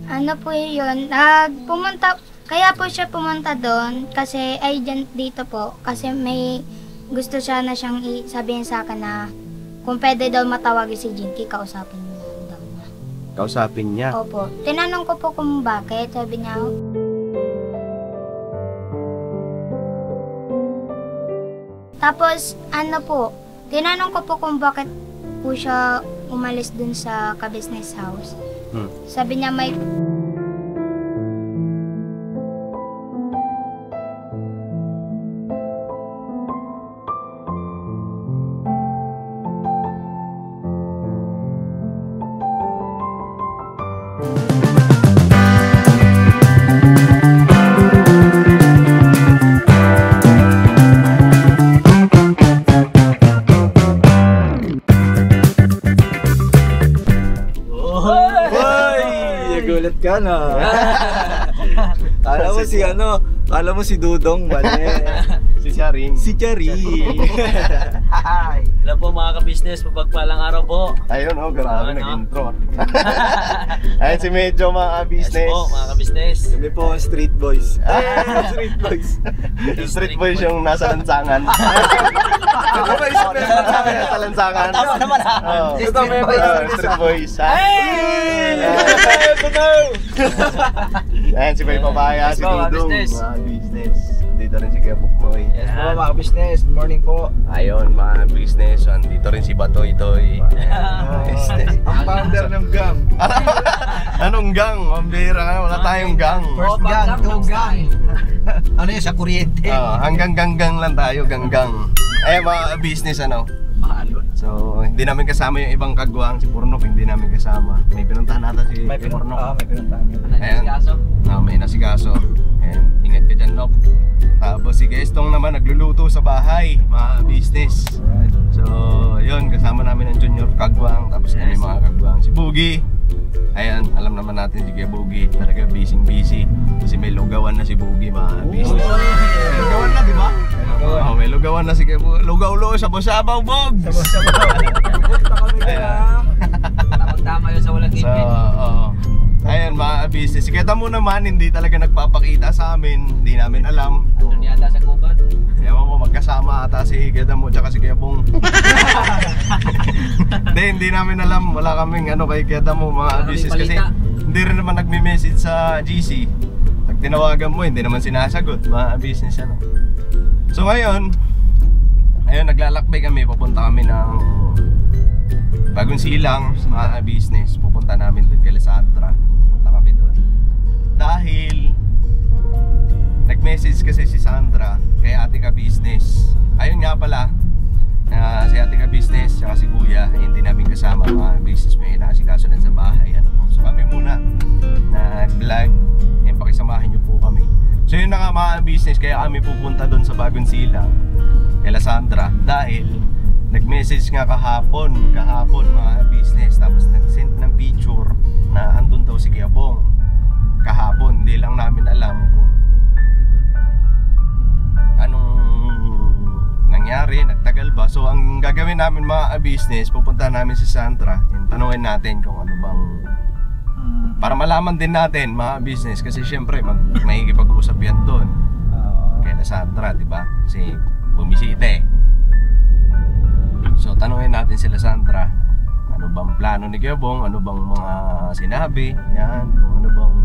Ano po yun, kaya po siya pumunta doon kasi agent dito po kasi may gusto siya na siyang sabihin sa akin na kung pwede daw matawagin si Jinky, kausapin niya daw niya. Kausapin niya? Opo. Tinanong ko po kung bakit, sabi niya. Tapos ano po, tinanong ko po kung bakit po siya umalis dun sa ka-business house. Sabi niya may nagulat ka na. Kala mo si Dudong, mali. Si Charing. Si Charing. Hello po mga ka-business, mapagpalang araw po. Ayun grabe nag-intro. Ayun si Medyo mga ka-business. Yes po mga ka-business. Kami po Street Boys. Street Boys. Yung Street Boys yung nasa lansangan. Ano ba yung nasa lansangan? Tama naman ha. Street Boys. Ayan si Bay Papaya, si Dudong. Mga business. Dito rin si Kuya Buknoy. Yes po mga business, good morning po. Ayun mga business, dito rin si Batoy Toy. Ang founder ng gang. Anong gang? Mambira ka, wala tayong gang. First gang, two gang. Ano yun, sa kuryente? Hanggang gang lang tayo, gang. Ayun mga business So, hindi namin kasama yung ibang kagwang, si Purnok hindi namin kasama. May pinuntahan natin si Purnok. May pinuntahan. Ayan, may nasikaso. Ayan, ingat ka dyan, Nok. Tapos si Gestong naman nagluluto sa bahay, mga business. So, yun, kasama namin ang junior kagwang. Tapos kami mga kagwang, si Boogie. Ayan, alam naman natin si Kuya Boogie, talaga busy. Kasi may lugawan na si Boogie, mga business. Lugawan na, di ba? May lugawan na si Kuya Boogie. Lugaw-lugaw, sabaw-sabaw, Bog! Ayan. Tama yun sa walang So, ayan mga business. Kita mo naman, hindi talaga nagpapakita sa amin. Hindi namin alam. Doon yata sa gubat. Ewan ko, magkasama ata si Geda mo tsaka si Kuya Bong. Hindi namin alam. Wala kaming kay Geda mo mga business. Kasi hindi rin naman nagme-message sa GC. Pag tinawagan mo, hindi naman sinasagot. Mga business So ngayon, ayun, naglalakbay kami. Papunta kami ng Bagong Silang, mga business. Pupunta namin doon kay Sandra. Pupunta kami doon dahil nag-message kasi si Sandra kay ate ka business. Ayun nga pala, si ate ka business saka si kuya hindi namin kasama, mga business. May nakasikaso lang sa bahay. So kami muna nag-vlog. Yan, pakisamahin nyo po kami. So yun na nga mga business, kaya kami pupunta doon sa Bagong Silang kay Sandra dahil nag-message nga kahapon mga business, tapos nag-send ng picture na andun daw si Kuya Bong kahapon. Hindi lang namin alam kung anong nangyari, nagtagal ba. So ang gagawin namin mga business, pupunta namin si Sandra, tanungin natin kung ano bang, para malaman din natin mga business, kasi syempre makikipag-usap yan doon kay Sandra, di ba? Kasi bumisita So tanungin natin sila Sandra, ano bang plano ni Kuya Bong, ano bang mga sinabi, yan, kung ano bang,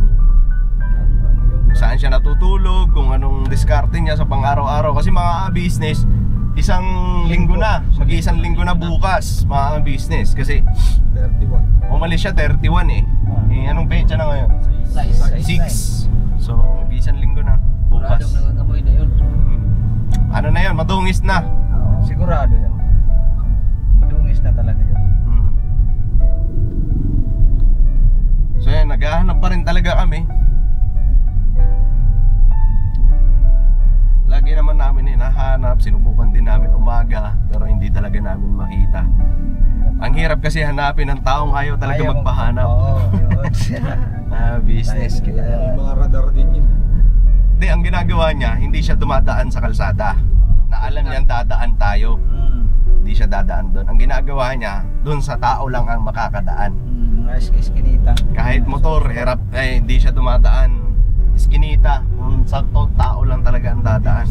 saan siya natutulog, kung anong diskarte niya sa pang-araw-araw. Kasi mga business, isang linggo na, mag-isang linggo na bukas mga business. Kasi 31. Umalis siya 31 anong petsa na ngayon? 6. So mag-isang linggo na bukas. Ano na yun, madungis na. Sigurado yan. Madungis na talaga yan. So yan, naghahanap pa rin talaga kami. Lagi naman namin hinahanap, sinubukan din namin umaga, pero hindi talaga namin makita. Ang hirap kasi hanapin ng taong ayaw talaga magpahanap. Business. Mga radar din yun. Hindi, ang ginagawa niya, hindi siya dumadaan sa kalsada. Na alam niyang dadaan tayo. Hindi siya dadaan doon. Ang ginagawa niya, doon sa tao lang ang makakadaan. Eskinita. Kahit motor, hirap, hindi siya dumadaan. Iskinita, sakto tao lang talaga ang dadaan.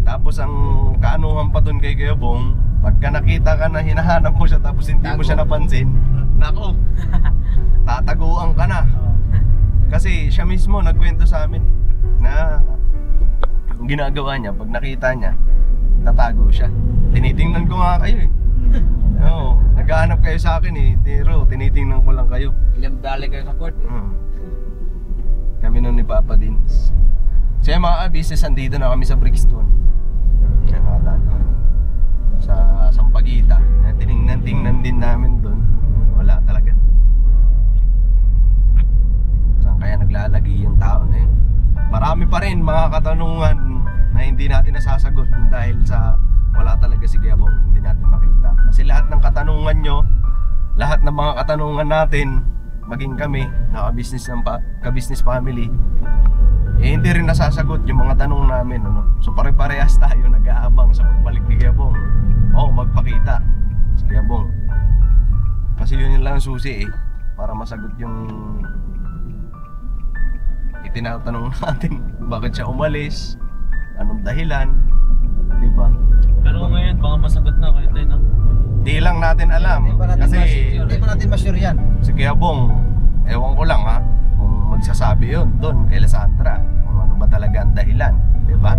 Tapos ang kaanuhan pa dun kay Kuya Bong, pagka nakita ka na hinahanap mo siya tapos hindi mo siya napansin, nako, tataguan ka na. Kasi siya mismo nagkwento sa amin na ang ginagawa niya, pag nakita niya, tatago siya. Tinitingnan ko nga kayo eh. Oo, naghahanap kayo sa akin eh, pero tinitingnan ko lang kayo. Ilang balik kayo sa court. Kami nun ni Papa Dins. So yung mga business, andito na kami sa Brixton. Yan, nakadaan kami sa Sampaguita. Tinignan din namin doon. Wala talaga. Saan kaya naglalagi yung tao na yun? Marami pa rin mga katanungan na hindi natin nasasagot dahil sa wala talaga si Kuya Bong, hindi natin makita. Kasi lahat ng katanungan nyo, lahat ng mga katanungan natin, maging kami, ka-business family, hindi rin nasasagot yung mga tanong namin, ano? So pare-parehas tayo nag-aabang sa pagbalik ni Kuya Bong. Magpakita si Kuya Bong. Kasi yun lang ang susi eh, para masagot yung itinatanong natin. Bakit siya umalis, anong dahilan, diba? Pero ngayon, baka masagot na kayo tayo, no? Di lang natin alam. Hindi pa natin ma-sure yan. Si Kuya Bong, ewan ko lang ha, kung magsasabi yun doon kay Sandra, kung ano ba talaga ang dahilan, diba?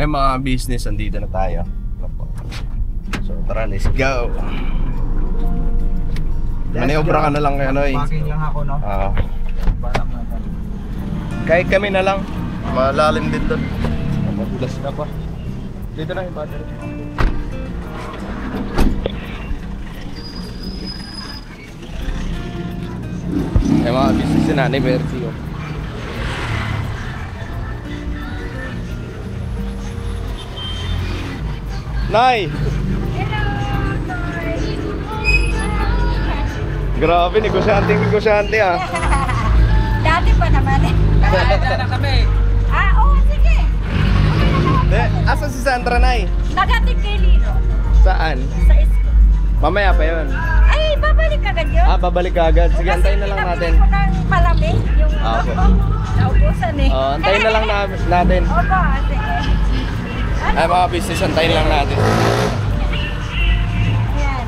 Mga business, andito na tayo. So tara, let's go. Maniobra ka na lang kay Anoy. Parking lang ako, no? Balak na tayo. Kahit kami na lang. Malalim din doon. Madulas na pa. Dito na yung battery. Mga business si Nanay Bertie. Nay! Grabe, negosyante ah. Dati pa naman eh. Kaya na kami. Oo, sige. Asan si Sandra, Nay? Nagating kay Lino. Saan? Sa school. Mamaya pa yun. Ay, babalik agad yun. Babalik ka agad. Sige, antayin na lang natin. Kasi pinabili ko ng malamig. Yung Opo. naubusan eh. Antayin na lang natin. Opo, sige. Ay, mga business, antayin lang natin. Ayan.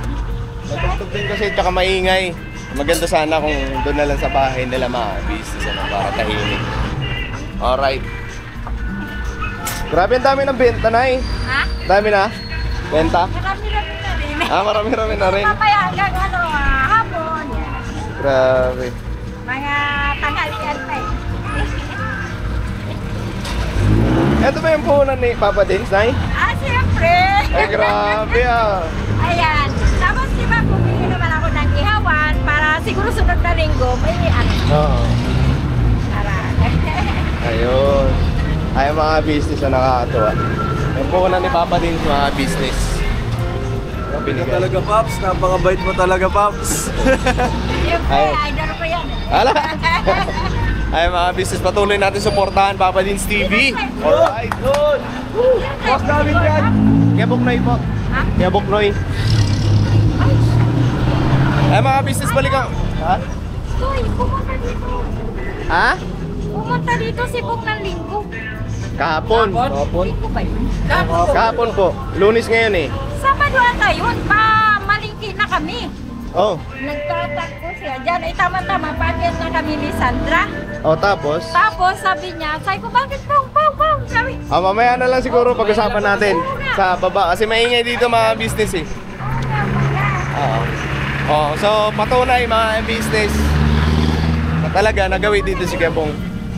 Natugtog din kasi tsaka maingay. Maganda sana kung doon na lang sa bahay nila mga business para tahimik. Alright. Grabe, ang dami ng benta, Nay. Ha? Dami na? Benta? Marami-rami na rin. Marami-rami na rin. Mamaya hanggang hapon. Yan. Grabe. Mga tanghalian pa eh. Ito ba yung puhunan ni Papa Dins, Nay? Siyempre. Ay, grabe ah. Ayan. Tapos diba, bumili naman ako ng ihawan para siguro sunod na linggo may ano. Oo. Para. Ayun. Ay, mga business na nakakatuwa. Yung puhunan ni Papa Dins, mga business. Grabe ka talaga, Pops. Napakabait mo talaga, Pops. Siyempre, Ay. idol ko yan. Hala! Ay, mga business, patuloy natin suportahan Papa Dins TV. Alright, good! Boss namin yan! Kaya Buknoy po. Ha? Kaya Buknoy. Ay, mga business, balik ang... Ha? Uy, pumunta dito. Ha? Pumunta dito si Bong ng linggo. Kahapon. Linggo ba yun? Kahapon po. Lunes ngayon eh. Sabado ata yun. Malingki na kami. Oh. Nagtatakbo siya dyan. Ay tama-tama, pagyan na kami ni Sandra. Oh, tapos? Tapos sabi niya, sabi ko, bakit Bong? Sabi, Mamaya na lang siguro pag-usapan natin sa baba. Kasi maingay dito mga business eh. Oo. Oh, so patunay mga business na talaga nagawi dito si Kebong.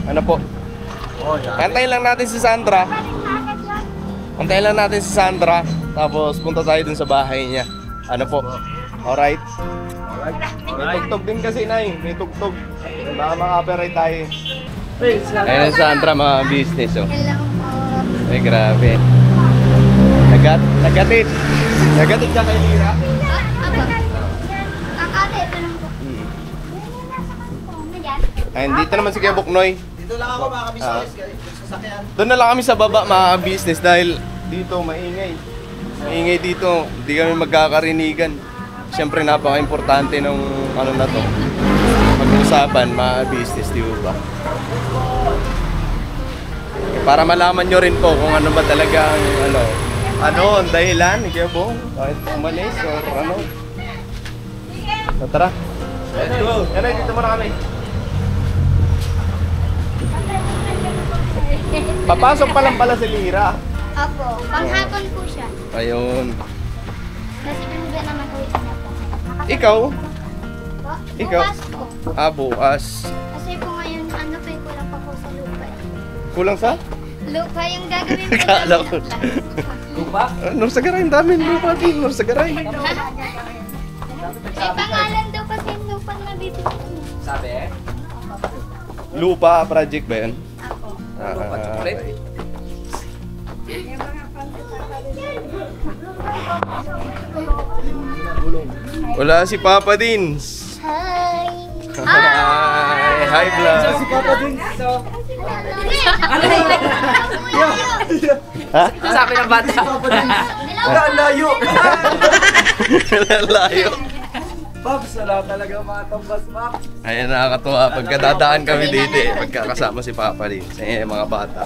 Ano po? Antayin lang natin si Sandra. balik na agad yan. Antayin lang natin si Sandra tapos punta tayo dun sa bahay niya. Ano po? Alright? May tugtog din kasi, Nay. May tugtog. Baka maka-copyright tayo. Ayun ang Sandra, mga business, oh. Hello po. Ay, grabe. Nagatid ka kay Lira? Kakate, ito lang po. Ayun, dito naman si Kuya Buknoy. Dito lang ako mga kabisnes. Sasakyan. Doon na lang kami sa baba, mga business, dahil dito maingay. Maingay dito, hindi kami magkakarinigan. Siyempre, napaka-importante ng ano na to. Pag-usapan, mga business, di ba? Para malaman nyo rin po kung ano ba talaga ang ang dahilan ni Kuya Bong, kahit umalis or ano. So, tara. Let's go. Yan, dito muna kami. Papasok pa lang pala si Lira. Opo, panghapon po siya. Ayun. Kasi pinagyan naman ulit niya po. Ikaw? Po? Ikaw? Bukas po. Bukas. Kasi po ngayon, ano po, kulang pa po sa lupa. Kulang sa? Lupa yung gagawin po Akala ko. namin ng class. Lupa? Norsagaray, ang dami lupa din. Norsagaray. May pangalan daw kasi yung lupa na bibigyan niya. Sabi eh? Lupa project ba yun? Ako. Lupa chocolate? Wala si Papa Dins. Hi! Hi, vlog. Si Papa din. So, Ha? sabi ng bata. Ang layo. Layo. Pops, wala talaga matambas, Pops. Ayan, nakakatuwa. Pagkadadaan kami dito pagkakasama si Papa Dins. Mga bata.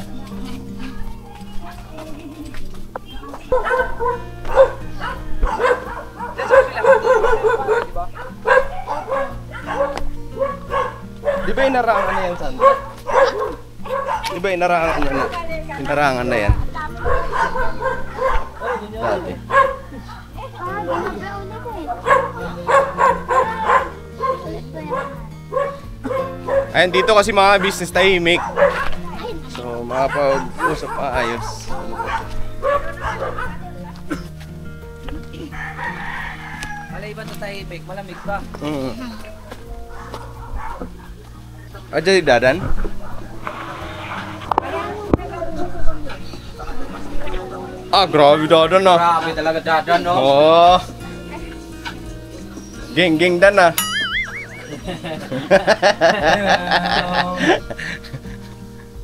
Di ba inarangan na yan, Sandra? Di ba inarangan na? Inarangan na yan. Dati. Ayun, dito kasi mga business tahimik. So, makapag-usap ayos. Malay ba ito tayo, Bek? Malamig ba? Aja di dadan? Grabe dadan ah. Grabe talaga dadan, no? Oh. Geng dan ah.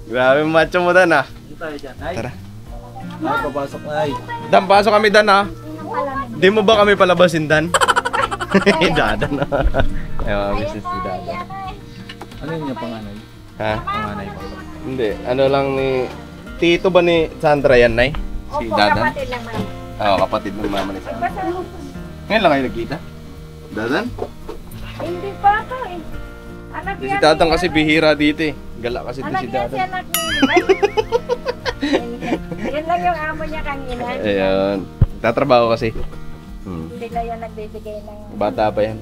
Grabe macho mo dan ah. Dito tayo dyan. Ay, Tara. papasok na ay. Dan, pasok kami dan ah. Di mo ba kami palabasin dan? Dadan ah. Ayun, business si dadan. Ano yun yung panganay? Ha? Panganay mo. Hindi, ano lang ni... Tito ba ni Sandra yan, Nay? Si Dadan? Kapatid lang man. Oo, kapatid ng mama ni Sandra. Ngayon lang kayo nagkita? Dadan? Hindi pa ako eh. Anak Si Dadan kasi bihira dito eh. Gala kasi Anak si yan si Dadan. anak niya. Yun lang yung amo niya kanina. Ayun. Tatrabaho kasi. Hindi lang yan nagbibigay ng... Bata pa yan.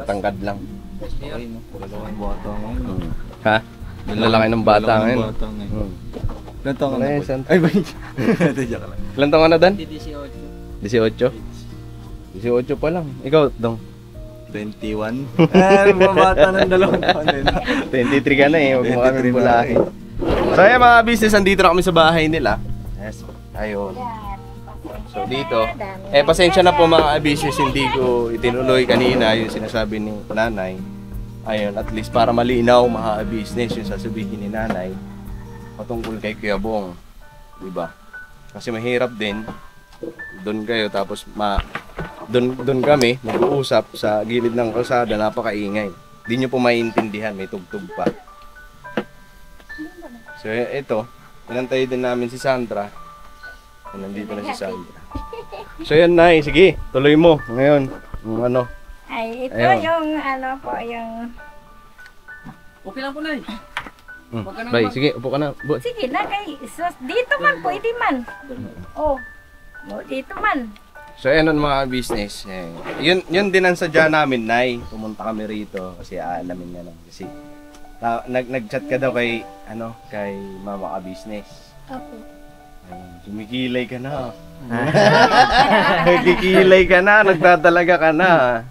Tangkad lang. Okay, no? Lalaki ng bata ngayon. Ha? Lalaki ng bata Lalaki ng ngayon. bata ngayon. Hmm. Ilan taon ka Ano na yan, po? San? Ay, ba yun? Tiyak lang. Ilan taon ka na, Dan? 18. 18? 18 pa lang. Ikaw, Dong? 21. Mga bata ng 2 taon din. 23 ka na eh. Huwag mo 23 kami na. bulahin. So ayan mga business, andito na kami sa bahay nila. Yes. Ayun. So dito, pasensya na po mga business, hindi ko itinuloy kanina yung sinasabi ni nanay. Ayun, at least para malinaw mga business yung sasabihin ni nanay patungkol kay Kuya Bong. Diba? Kasi mahirap din. Doon kayo tapos doon kami mag-uusap sa gilid ng kalsada, napakaingay. Hindi nyo po maiintindihan, may tugtog pa. So ito, inantay din namin si Sandra. Nandito na si Sandra. So yan, Nay, sige, tuloy mo ngayon. Yung ano. Ay, ito Ayun. yung ano po, yung... Okay lang po na eh. Bay, sige, upo ka na. Sige na, dito man, pwede man. Oh, dito man. So ayan mga business. Yun din ang sadya namin, Nay. Pumunta kami rito kasi aalamin nga lang. Kasi nag-chat ka daw kay Mama ka business. Opo. Sumikilay ka na. Nagkikilay ka na, nagdadalaga ka na.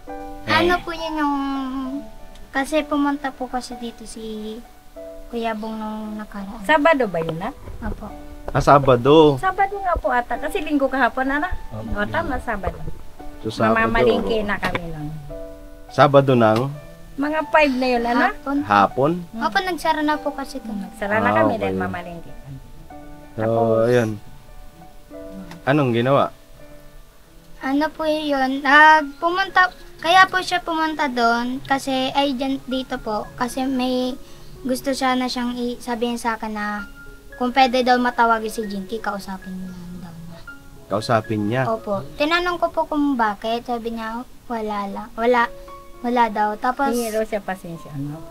Ano po yun yung... Kasi pumunta po kasi dito si Kuya Bong nung nakaraan. Sabado ba yun na? Opo. Sabado. Sabado nga po ata. Kasi linggo kahapon na. O tama, Sabado. So, Sabado. Mamamalingki na kami lang. Sabado ng Mga 5 na yun, ano? Hapon. hapon. Opo, nagsara na po kasi ito. Sara na kami okay. dahil mamalingki. So, ayun. Anong ginawa? Ano po yun, kaya po siya pumunta doon kasi dito po kasi may gusto siya na siyang sabihin sa akin na kung pwede daw matawagin si Jinky, kausapin niya daw na. Kausapin niya. Opo. Tinanong ko po kung bakit, sabi niya wala daw. Tapos Hingi daw siya pasensya, ano?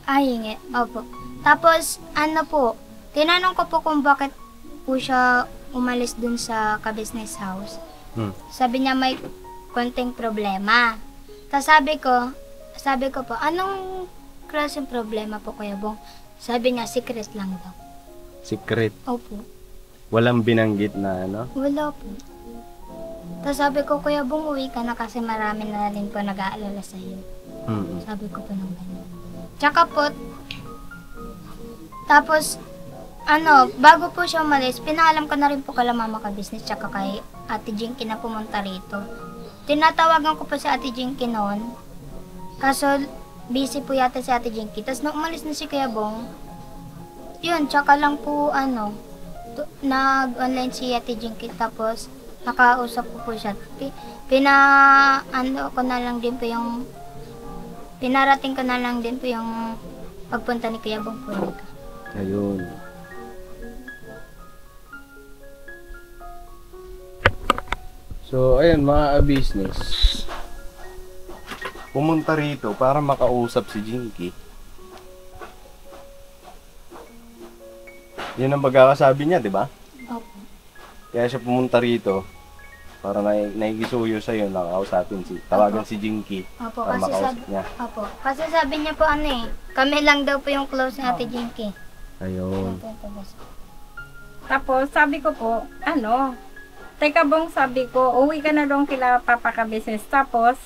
hingi. Opo. Tapos tinanong ko po kung bakit po siya umalis dun sa ka-business house. Sabi niya may konting problema. Tapos sabi ko po, anong klaseng problema po Kuya Bong? Sabi niya, secret lang daw. Secret. Opo. Walang binanggit na ano? Wala po. Tapos sabi ko, Kuya Bong, uwi ka na kasi marami na rin po nag-aalala sa iyo. Sabi ko po ng ganyan. Tsaka po, tapos, bago po siya umalis, pinaalam ko na rin po kala mama ka business tsaka kay Ate Jinky na pumunta rito. Tinatawagan ko po si Ate Jinky noon. Kaso, busy po yata si Ate Jinky. Tapos nung umalis na si Kuya Bong, yun, tsaka lang po, nag-online si Ate Jinky. Tapos, nakausap ko po siya. Pinarating ko na lang din po yung pagpunta ni Kuya Bong po. Ayun. So, ayun mga business. Pumunta rito para makausap si Jinky. Yan ang pagkakasabi niya, di ba? Opo. Kaya siya pumunta rito para naikisuyo sa'yo, tawagan si Jinky Opo, para makausap niya. Opo. Kasi sabi niya po kami lang daw po yung close ni Ate Jinky. Ayun. Tapos, sabi ko po, Teka Bong, sabi ko, uwi ka na doon kila Papa ka business. Tapos,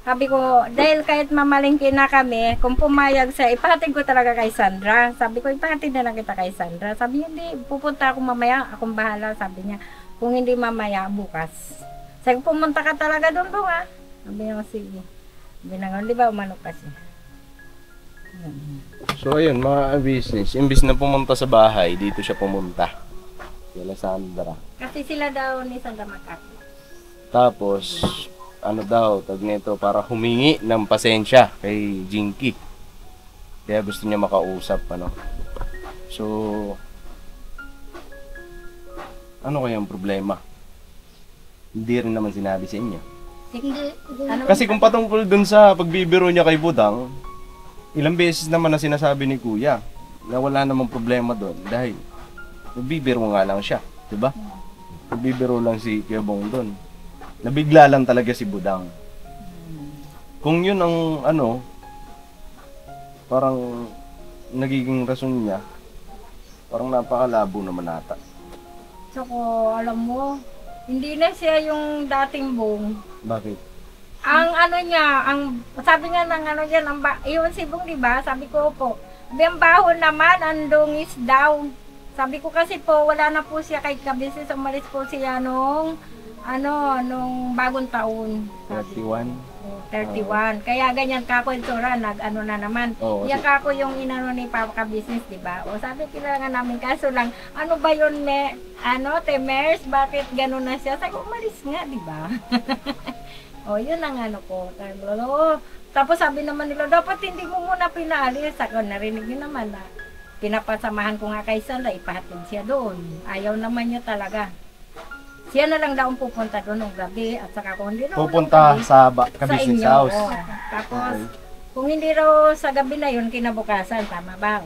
sabi ko, dahil kahit mamalingki na kami, kung pumayag siya, ipahatid ko talaga kay Sandra. Sabi ko, ipahatid na lang kita kay Sandra. Sabi niya, hindi, pupunta ako mamaya, akong bahala. Sabi niya, kung hindi mamaya, bukas. Sabi ko, pumunta ka talaga doon ha. Sabi niya, sige. Sabi na di ba, umano kasi. So ayun mga business, imbis na pumunta sa bahay, dito siya pumunta. Kila Sandra. Kasi sila daw ni Sandra Makati. Tapos, tag nito, para humingi ng pasensya kay Jinky. Kaya gusto niya makausap, So, ano kayang problema? Hindi rin naman sinabi sa inyo. Hindi. Kasi kung patungkol dun sa pagbibiro niya kay Budang, ilang beses naman na sinasabi ni Kuya na wala namang problema doon dahil nagbibiro nga lang siya, di ba? Nagbibiro lang si Kuya Bong doon. Nabigla lang talaga si Budang. Kung yun ang parang nagiging rason niya, parang napakalabo naman ata. So, alam mo, hindi na siya yung dating Bong. Bakit? Ang sabi nga ng yun si Bong, di ba? Sabi ko po, ang baho naman, ang dungis daw. Sabi ko kasi po, wala na po siya kay kabisis, umalis po siya nung bagong taon. 31? 31. Kaya ganyan kako itsura, na naman. Oo, Yan kako yung ni Papa Business, di ba? O sabi kailangan namin, kaso lang, ano ba yun, Temers, bakit gano'n na siya? Sabi ko, umalis nga, di ba? O, yun ang ko. Tapos sabi naman nila, dapat hindi mo muna pinaalis. Ako, narinig niyo naman na pinapasamahan ko nga kay Sandra, ipahatid siya doon. Ayaw naman niya talaga. Siya na lang daw ang pupunta doon ng gabi at saka kung hindi raw Pupunta sa sa business inyo. house. Oh. Tapos, kung hindi raw sa gabi na yun, kinabukasan, tama ba?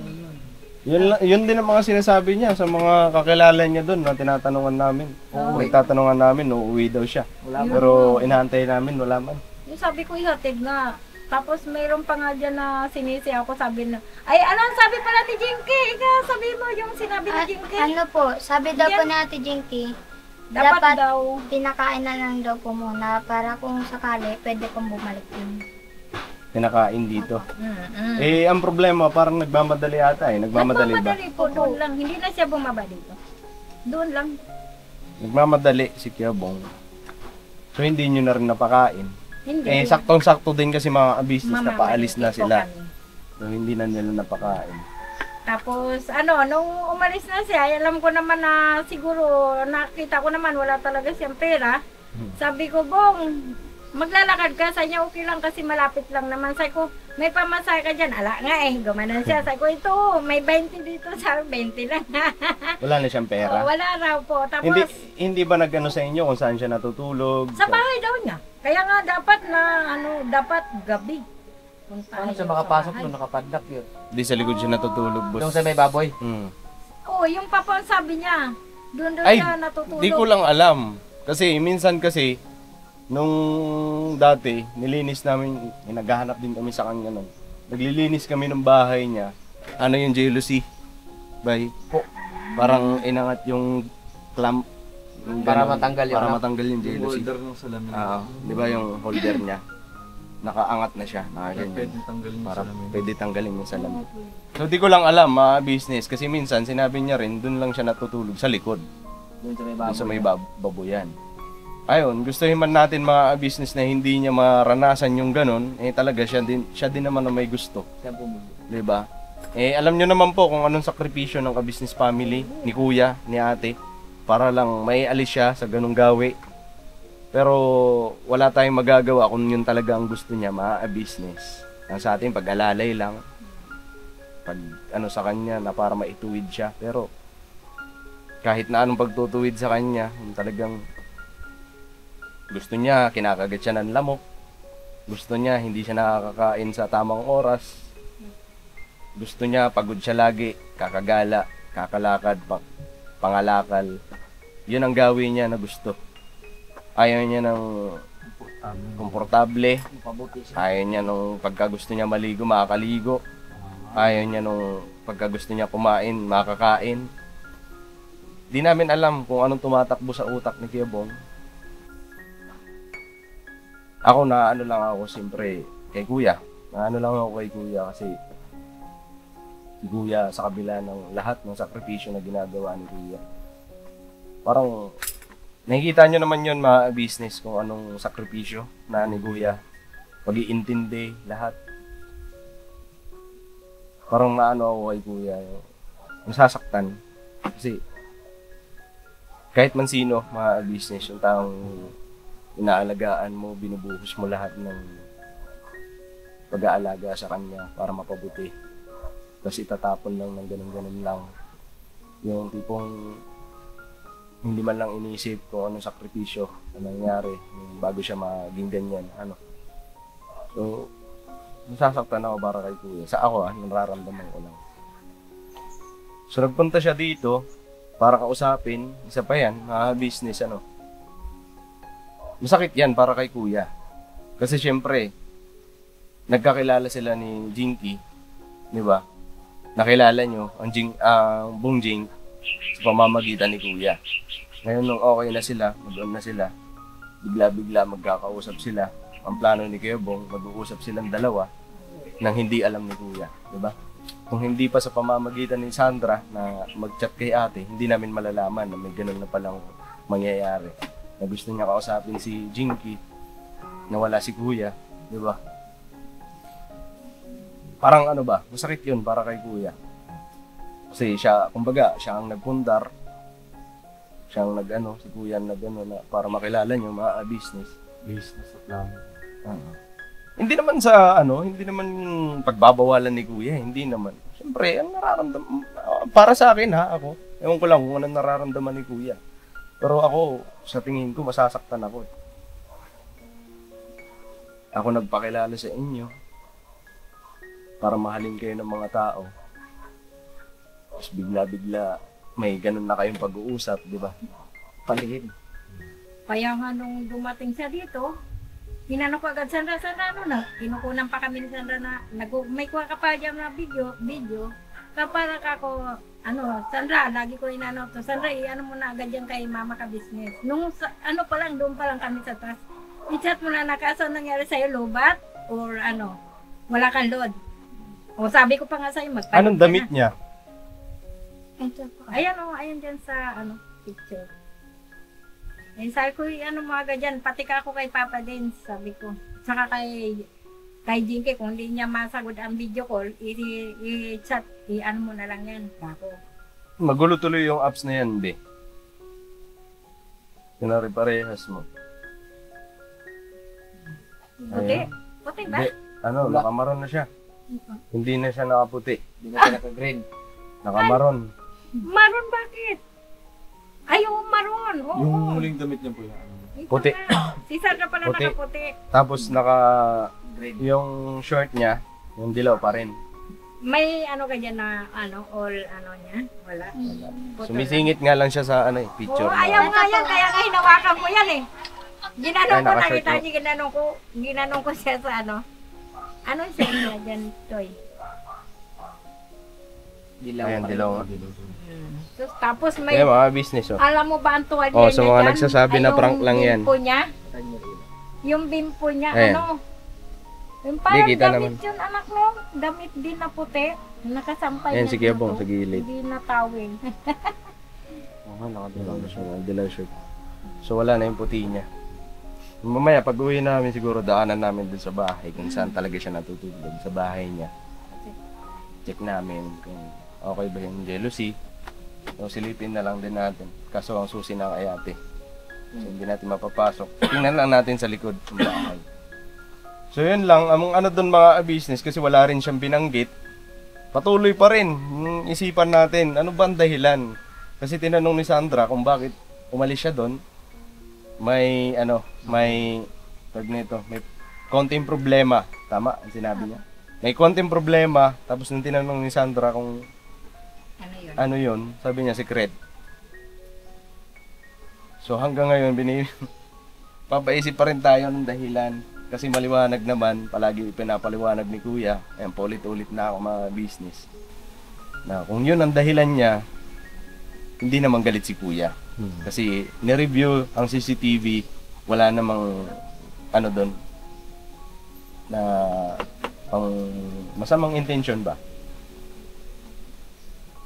Yun din ang mga sinasabi niya sa mga kakilala niya doon na tinatanungan namin. Nagtatanungan namin, uuwi daw siya. Pero inaantay namin, wala man. Yung sabi ko, ihatid nga. Tapos mayroon pa nga dyan na sinisi ako, sabi na, ay anong sabi pala ni Jinky? Ikaw, sabi mo yung sinabi ni Jinky. Ano po, sabi daw po Yan. ni Ate Jinky, Dapat daw. pinakain na lang daw po muna para kung sakali, pwede pong bumalik din. Kinakain dito. Mm-mm. Eh, ang problema, parang nagmamadali ata eh. Nagmamadali ba? Nagmamadali po, doon lang. Hindi na siya bumaba dito. Doon lang. Nagmamadali si Kiabong. So, hindi nyo na rin napakain. Hindi. Eh, saktong-sakto din kasi mga business na Mamamalengke paalis na po sila. kami. So, hindi na nila napakain. Tapos, nung umalis na siya, alam ko naman na siguro, nakita ko naman, wala talaga siyang pera. Sabi ko, Bong, maglalakad ka. Sabi niya, okay lang kasi malapit lang naman. Sabi ko, may pamasahe ka dyan. Ala nga eh, gumanan siya. Sabi ko, ito, may 20 dito. Sabi, 20 lang. Wala na siyang pera. Wala raw po. Tapos, Hindi ba nag-ano sa inyo kung saan siya natutulog? sa bahay daw niya. Kaya nga dapat na, dapat gabi. Paano siya makapasok nung nakapadlock yun? Di sa likod siya natutulog, boss. Yung sa may baboy? Oo, yung papa ang sabi niya. Doon Ay, siya natutulog. di ko lang alam. Kasi minsan kasi, nung dati, nilinis namin, naghahanap din kami sa kanya nun. Naglilinis kami ng bahay niya. Ano yung jealousy? Bay? Parang inangat yung clamp. Yung Para ganun, matanggal yun, Para no? matanggal yung Yung jealousy. holder ng salamin. Oo. Di ba yung holder niya? Nakaangat na siya. Nakaganyan. Pwede tanggalin yung Para salamin. pwede tanggalin yung salamin. So di ko lang alam, business. Kasi minsan, sinabi niya rin, dun lang siya natutulog sa likod. Doon sa may Dun baboy. sa may babuyan. Ayun, gustuhin man natin mga business na hindi niya maranasan yung ganun, eh talaga siya din naman na may gusto. Siya bumili. 'Di ba? Eh alam niyo naman po kung anong sakripisyo ng ka-business family ni kuya, ni ate para lang may alis siya sa ganung gawi. Pero wala tayong magagawa kung yun talaga ang gusto niya, business. Ang sa atin pag-alalay lang pag sa kanya na para maituwid siya. Pero kahit na anong pagtutuwid sa kanya, yung talagang gusto niya, kinakagat siya ng lamok. Gusto niya, hindi siya nakakakain sa tamang oras. Gusto niya, pagod siya lagi, kakagala, kakalakad, pangalakal. Yun ang gawin niya na gusto. Ayaw niya ng komportable. Pabuti siya. Ayaw niya nung pagka gusto niya maligo, makakaligo. Ayaw niya nung pagka gusto niya kumain, makakain. Di namin alam kung anong tumatakbo sa utak ni Kiabong. Ako na lang ako siyempre kay Kuya. Lang ako kay Kuya kasi si Kuya sa kabila ng lahat ng sakripisyo na ginagawa ni Kuya. Parang nakikita nyo naman yun mga business kung anong sakripisyo na ni Kuya. Pag-iintindi, lahat. Parang ako kay Kuya. Nasasaktan. Kasi kahit man sino mga business, yung taong inaalagaan mo, binubuhos mo lahat ng pag-aalaga sa kanya para mapabuti. Tapos itatapon lang ng ganun-ganun lang. Yung tipong hindi man lang iniisip kung anong sakripisyo na nangyari bago siya maging ganyan. So, nasasaktan ako para kay Kuya. Sa ako, nararamdaman ko lang. So, nagpunta siya dito para kausapin. Isa pa yan, mga business, Masakit yan para kay Kuya. Kasi syempre, nagkakilala sila ni Jinky, di ba? Nakilala nyo ang Bong Jing sa pamamagitan ni Kuya. Ngayon nung okay na sila, mag-on na sila, bigla-bigla magkakausap sila. Ang plano ni Kuya Bong, mag-uusap silang dalawa nang hindi alam ni Kuya, di ba? Kung hindi pa sa pamamagitan ni Sandra na mag-chat kay ate, hindi namin malalaman na may ganun na palang mangyayari. Na gusto niya kausapin si Jinky na wala si Kuya, di ba? Parang masakit yun para kay Kuya. Kasi siya, kumbaga, siya ang nagpundar. Siya ang si Kuya na para makilala niyo mga business. Business at lang. Hindi naman hindi naman pagbabawalan ni Kuya, hindi naman. Siyempre, ang nararamdaman, para sa akin ako, ewan ko lang kung anong nararamdaman ni Kuya. Pero ako, sa tingin ko, masasaktan ako. Ako nagpakilala sa inyo para mahalin kayo ng mga tao. Tapos bigla-bigla, may ganun na kayong pag-uusap, di ba? Palihid. Kaya nga nung dumating siya dito, Ginano ko agad, Sandra, ano na? Kinukunan pa kami ni Sandra na, may kuha ka pa dyan na video. Kapara ka ko, Sandra, lagi ko inano to. Sandra, ano mo na agad yan kay mama ka business. Nung, doon pa lang kami sa taas. I-chat mo na kaso nangyari sa'yo, lobat? Or wala kang load. O sabi ko pa nga sa'yo, magpalit Anong damit niya? Ito po. Ayan dyan sa, picture. Sabi ko, mo agad dyan, pati ka ako kay Papa din, sabi ko. Saka kay Jinky, kung hindi niya masagod ang video call, i-chat, mo na lang yan. Ako. Magulo tuloy yung apps na yan, be. Pinare-parehas mo. Puti? Puti ba? Be, nakamaron na siya. Hindi na siya nakaputi. Hindi na siya naka-green. Nakamaron. Maroon bakit? Ay, yung maroon. Oo. Yung muling damit niya po yan. Ito Puti. nga. Si Sir ka pala Puti. nakaputi. Tapos yung short niya, yung dilaw pa rin. May ka dyan na, all niya? Wala. Puto Sumisingit nga lang siya sa picture. Oo, ayaw nga yan. Kaya nga hinawakan ko yan eh. Ginanong Ay, ko, nakashort nakita mo. niyo, ginanong ko siya sa Ano siya niya dyan, Toy? Dilaw. Ayan, dilaw nga. Tapos may, Ayan, mga business, oh. alam mo ba ang tuwalya Oh, niya sa mga dyan? nagsasabi Ay, na prank lang yan. Bimpo niya, yung bimpo niya, Ayan. yung parang kita damit naman. yun, anak mo. Damit din na puti. Nakasampay Ayan, na si dito. Kebong, sa gilid. Hindi na tawin. Nakadilaw na siya, dilaw shirt. So wala na yung puti niya. Mamaya, pag uwi namin siguro daanan namin dun sa bahay kung saan talaga siya natutulog sa bahay niya. Check namin kung okay ba yung jealousy. So silipin na lang din natin. Kaso ang susi ng ayate. So hindi natin mapapasok. Tingnan lang natin sa likod ng bahay. So yun lang, among dun mga business kasi wala rin siyang binanggit. Patuloy pa rin yung isipan natin. Ano ba ang dahilan? Kasi tinanong ni Sandra kung bakit umalis siya doon. May may konting problema. Tama ang sinabi niya. May konting problema. Tapos nung tinanong ni Sandra kung Ano yun? yun, sabi niya secret. So hanggang ngayon, papaisip pa rin tayo ng dahilan. Kasi maliwanag naman, palagi pinapaliwanag ni Kuya. Ayan, paulit-ulit na ako mga business. Na kung yun ang dahilan niya, hindi naman galit si Kuya. Kasi ni-review ang CCTV, wala namang doon na pang masamang intention ba.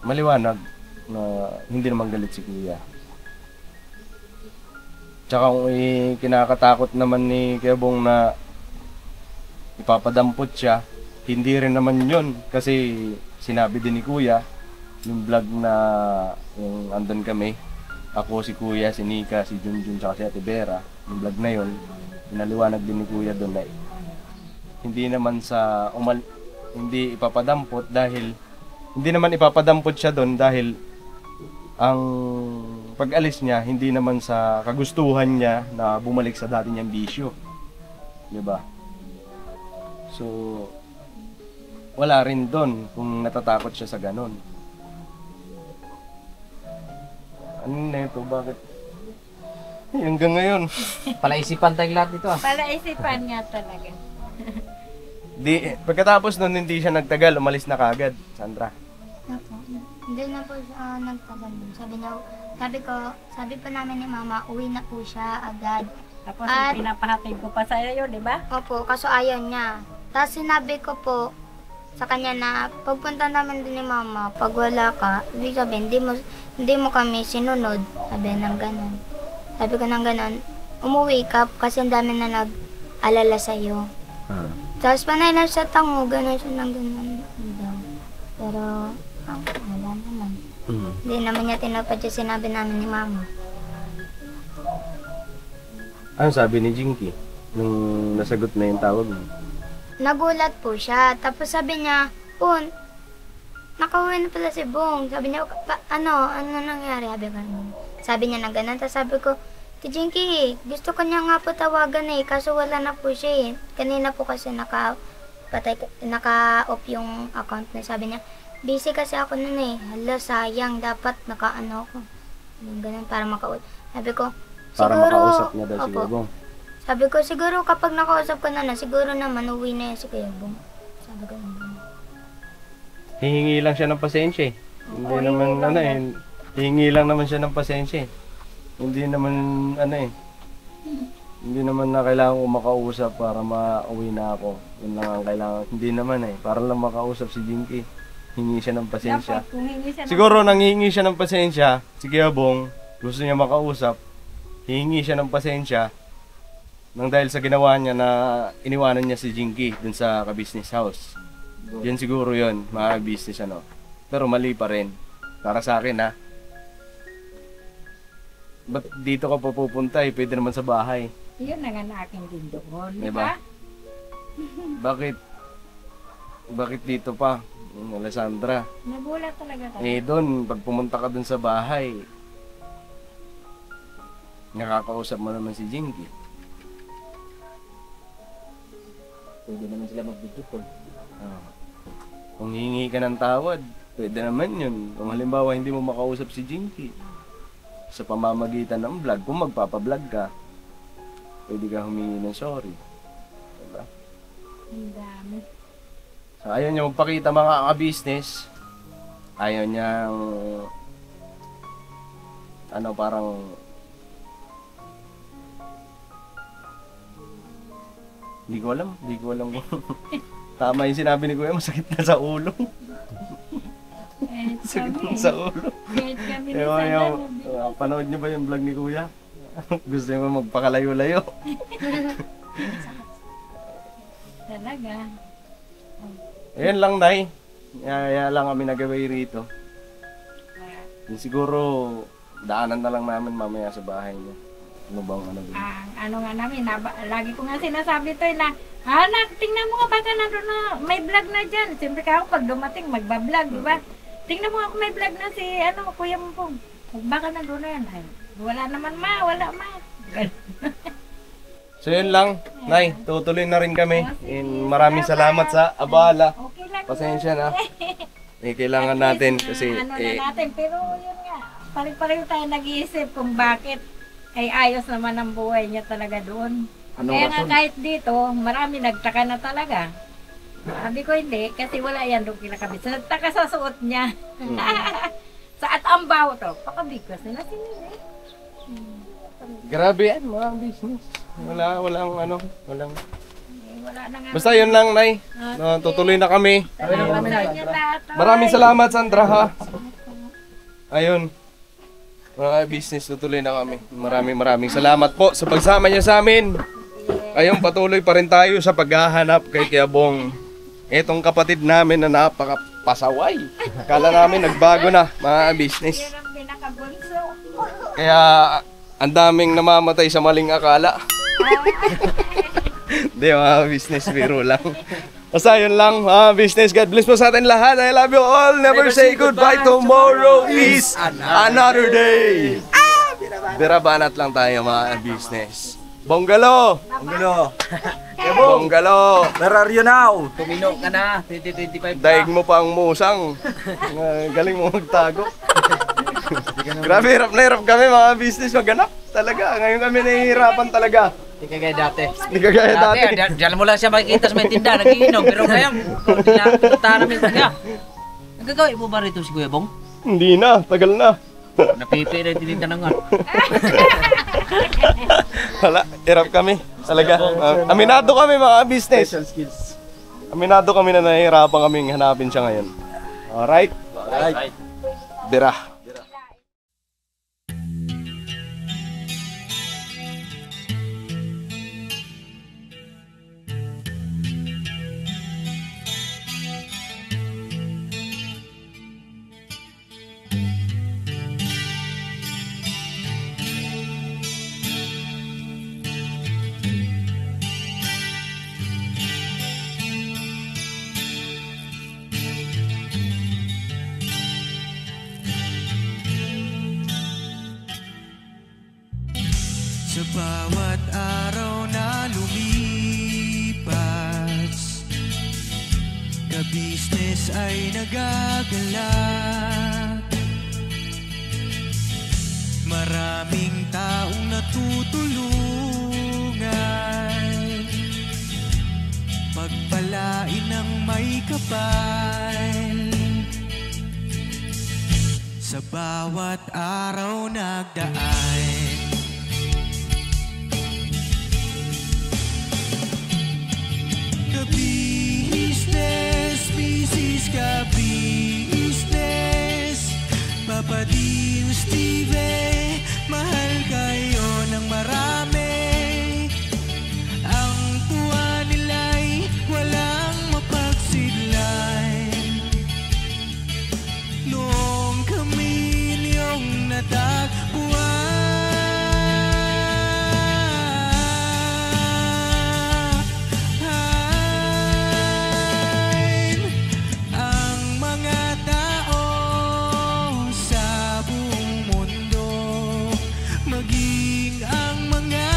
Maliwanag na hindi naman galit si Kuya. Tsaka kung kinakatakot naman ni Kebong na ipapadampot siya, hindi rin naman yun. Kasi sinabi din ni Kuya, yung vlog na yung andun kami, ako, si Kuya, si Nika, si Junjun, tsaka si Ate Vera, yung vlog na yun, pinaliwanag din ni Kuya doon na hindi naman hindi ipapadampot dahil hindi naman ipapadampot siya doon dahil ang pag-alis niya hindi naman sa kagustuhan niya na bumalik sa dati niyang bisyo. 'Di ba? So wala rin doon kung natatakot siya sa ganon. Ano na ito? Bakit? Hanggang ngayon. Palaisipan tayong lahat dito ah. Palaisipan nga talaga. Pagkatapos nun hindi siya nagtagal, umalis na kagad, Sandra. Opo. Hindi na po siya nagtagal. Sabi pa namin ni Mama, uwi na po siya agad. Tapos At- pinapahatid ko pa sa'yo yun, di ba? Opo, kaso ayaw niya. Tapos sinabi ko po sa kanya na pagpunta namin din ni Mama, pag wala ka, ibig sabihin, hindi mo kami sinunod. Sabi ng ganun. Sabi ko ng ganun, umuwi ka kasi ang dami na nag-alala sa'yo. Tapos panay lang siya tango, ganun siya ng ganun. Pero, wala naman. Hindi naman niya tinapad yung sinabi namin ni Mama. Ano sabi ni Jinky nung nasagot na yung tawag mo? Nagulat po siya. Tapos sabi niya, Pun, nakauwi na pala si Bong. Sabi niya, ano nangyari? Sabi niya na ganun. Tapos sabi ko, Jinky, gusto ko niya nga po tawagan kaso wala na po siya Kanina po kasi naka-off yung account na. Sabi niya, busy kasi ako nun Hala, sayang, dapat naka-ano ako. Ganun, para makausap. Sabi ko, Para siguro, makausap niya daw si opo. Kebong. Sabi ko, siguro kapag nakausap ko na, siguro naman uwi na yan si Kuya Bong. Sabi ko, Hihingi lang siya ng pasensya eh. Hindi naman ano eh. Hihingi lang naman siya ng pasensya eh. Hindi naman ano eh. Hindi naman na kailangan ko makausap para mauwi na ako. Yun lang ang kailangan. Hindi naman eh. Para lang makausap si Jinky. Hingi siya ng pasensya. Dapat kung hingi siya Siguro nanghihingi siya ng pasensya. Si Kuya Bong, gusto niya makausap. Hihingi siya ng pasensya. Nang dahil sa ginawa niya na iniwanan niya si Jinky dun sa ka-business house. Yan siguro yun, mga business ano. Pero mali pa rin. Para sa akin ha. Ba't dito ka pa pupunta eh? Pwede naman sa bahay. Yun na nga na akin din doon. Di Diba? ba? Bakit dito pa? Alessandra. Nagulat talaga ka. Eh doon, pag pumunta ka dun sa bahay, nakakausap mo naman si Jinky. Pwede naman sila mag-video call. Kung hihingi ka ng tawad, pwede naman yun. Kung halimbawa hindi mo makausap si Jinky sa pamamagitan ng vlog, kung magpapablog ka, pwede ka humingi ng sorry. Diba? Ang dami. So, ayaw niya magpakita mga ka-business. Ayaw niyang ano parang hindi ko alam kung tama yung sinabi ni Kuya, masakit na sa ulo. Kahit Sakit kami. na sa ulo. Kahit kami ni Ewan, Sandra. panood niyo ba yung vlog ni Kuya? Gusto niyo ba magpakalayo-layo? Talaga. Ayan lang, Nay. Kaya lang kami nagaway rito. Yung siguro, daanan na lang namin mamaya sa bahay niya. Ano bang ano doon? Ang ano nga namin, lagi ko nga sinasabi to na, anak, tingnan mo nga baka nandun na, may vlog na dyan. Siyempre ka ako pag dumating, magbablog, di ba? Tingnan mo ako may vlog na si, Kuya Mumpong. Baka nandun na yan. Ay, wala naman wala ma. So yun lang, Nay, tutuloy na rin kami. And maraming salamat sa abala. Okay lang. Pasensya na. Kailangan natin kasi Ano na natin, pero yun nga, pareho tayo nag-iisip kung bakit ay ayos naman ang buhay niya talaga doon. Kaya nga kahit dito, marami nagtaka na talaga. Sabi ko hindi, kasi wala yan doon kinakabit. So, nagtaka sa suot niya. Sa at-ambaw to, pakabigkas nila sinili. grabe yan, mga business. Walang Wala na nga. Basta yun lang, Nay. No, tutuloy na kami. Salamat sa inyo lahat. Maraming salamat, Sandra, ha. Ayun. Mga business, tutuloy na kami. Maraming salamat po sa pagsama niyo sa amin. Ayun, patuloy pa rin tayo sa paghahanap kay Kuya Bong. Etong kapatid namin na napakapasaway. Akala namin nagbago na, mga business. Yan ang pinakabunso. Kaya, ang daming namamatay sa maling akala. Hindi, mga business, biro lang. Basta yun lang, mga business. God bless po sa atin lahat. I love you all. Never say goodbye. Tomorrow is another day. Birabanat lang tayo, mga business. Bonggalo! Bonggalo! Where are you now? Tumino ka na, 2025 Daig mo pa ang musang. Galing mo magtago. Grabe, hirap na hirap kami, mga business. Maganap talaga. Ngayon kami nahihirapan talaga. Hindi ka gaya dati. Hindi kagaya dati. Diyan mo lang siya makikita sa may tinda, nagiinom. Pero ngayon, pinuntahan namin kanya. Nagagawin mo ba rito si Kuya Bong? Hindi na, tagal na. Napipi na yung tinitanangan. Wala, hirap kami. Talaga. Aminado kami, mga business. Aminado kami na nahihirapan kaming hanapin siya ngayon. Alright? Alright. Bira. Sa bawat araw na lumipas, ka-business ay nagagalak. Maraming taong natutulungan pagpalain ng may kapal. Sa bawat araw nagdaan, ka-business, business ka-business, Papa Dio, Steve, mahal kayo ng marami. Ang tuwa nila'y walang mapagsidlan. Noong kami niyong natagpuan, ang mga tao sa buong mundo, maging ang mga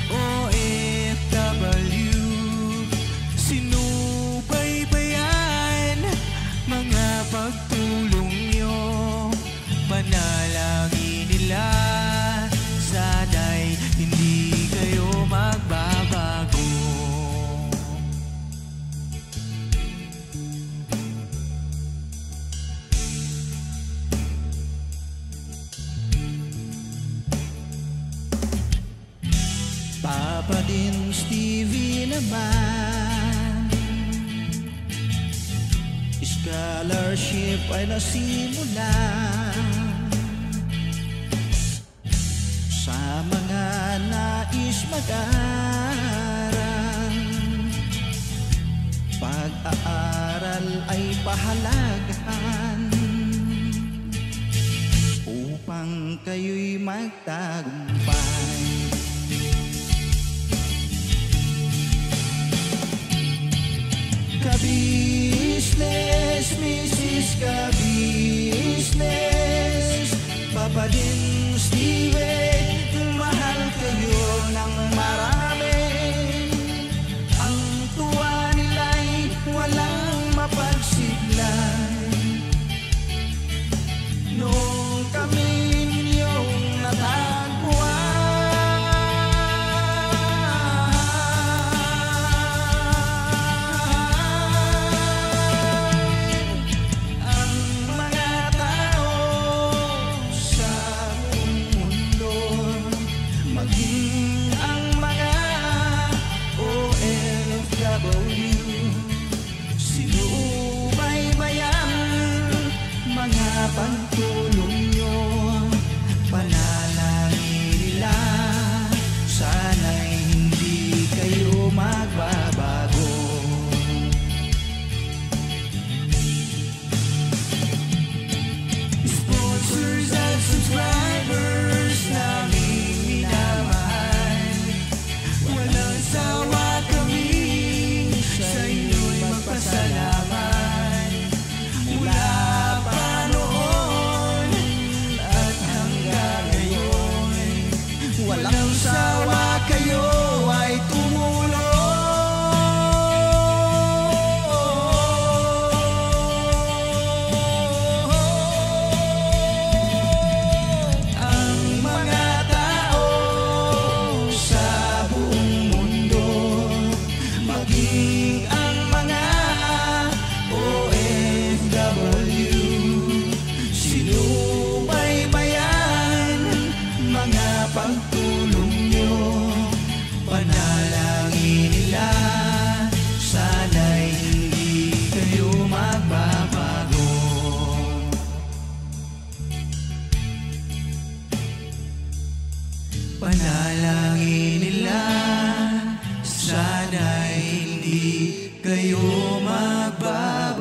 OFW, sinubaybayan mga pagtulong nyo, panalangin nila, sana'y hindi kayo magbabago. Papa din Stevie naman, scholarship ay nasimulan sa mga nais mag-aral. Pag-aaral ay pahalagahan upang kayo'y magtagumpay. Ka-business, Mrs. Ka-business, Papa din Steve, mahal kayo ng marami. Ang tuwa nila'y walang mapagsiglan. Noong kami ninyong natagpuan, pagtulong nyo, panalangin nila, sana'y hindi kayo magbabago. Sponsors at subscribers naming minamahal, walang sawa kami sa inyo'y magpasalamat. Mula pa noon at hanggang ngayon, walang sawa kayo ay tumulong. Ang mga tao sa buong mundo, maging ang mga OFW, sinubaybayan mga pagtulong nyo, panalangin nila, sana'y hindi kayo magbabago. Panalangin nila, sana'y hindi kayo magbabago.